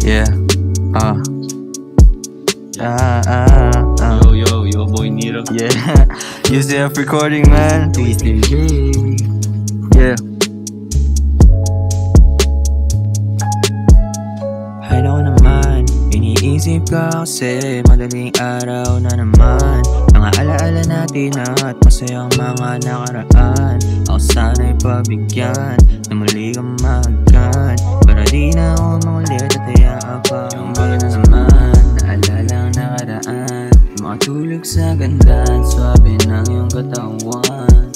Yeah. Yo, boy Nero. Yeah. Use the recording, man. Twisted J. Yeah. Hay naku naman, iniisip ka kasi madaling araw na naman. Mga alaala natin at masayang mga nakaraan. Ako sana'y pabigyan na muli kang mahagkan, para di na ako mangulit at hayaan pa. Yung maganda naman, naalala ang nakaraan. Makatulog sa ganda at swabe ng iyong katawan.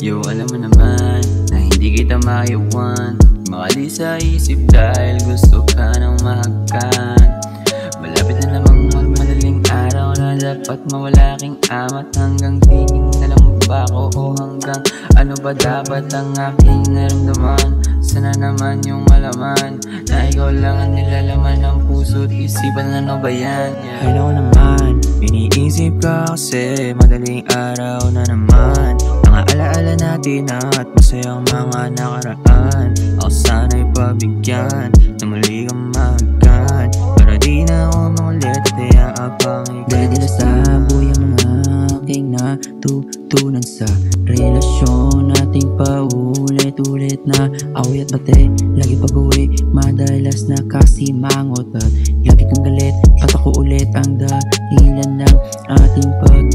Yo, alam mo naman na hindi kita maiwan. Makali sa isip dahil gusto ka ng mahagkan. Malapit na namang magmadaling araw na dapat mawala king amat. Hanggang tingin na lang ba ako o hanggang ano ba dapat ang aking naramdaman? Sana naman yung malaman na ikaw lang ang nilalaman ng puso at isipan. Ano ba yan? Ay naku naman, iniisip ka kasi madaling araw na naman. Mga alaala natin at masayang mga nakaraan. Ako sana'y pabigyan na muli kang mahagkan, para di na ako mangulit at hayaan pang ikaw. Dala-dala sa buhay ang mga aking natutunan sa relasyon nating paulit-ulit na away at bate. Lagi pag-uwi, madalas na kasi mangot at lagi kang galit at ako ulit ang dahilan ng ating pag-away.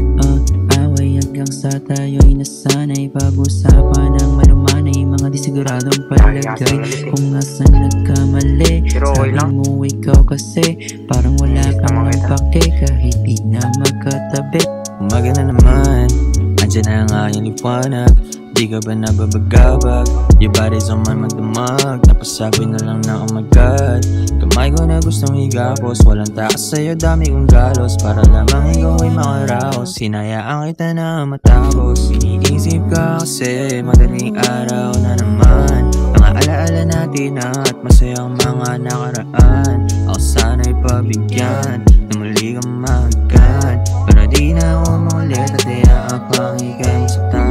Hanggang sa tayo'y nasanay pag-usapan ng malumanay, mga di siguradong palagay kung nasan nagkamali. Sabi mo ikaw kasi parang wala kang pake kahit di na magkatabi. Umaga na naman, andyan na nga yung liwanag. Di ka ba nababagabag? Your body's on my magdamag. Napasabi na lang na oh my God. Kamay ko na gustong higapos, walang takas sa'yo, dami kong galos, para lamang ikaw ay makaraos. Sinayaan kita na matapos. Iniisip ka kasi madaling araw na naman. Mga alaala natin at masayang mga nakaraan. Ako sana'y pabigyan na muli kang mahagkan, para di na ako mangulit at hayaan pang ika'y masaktan.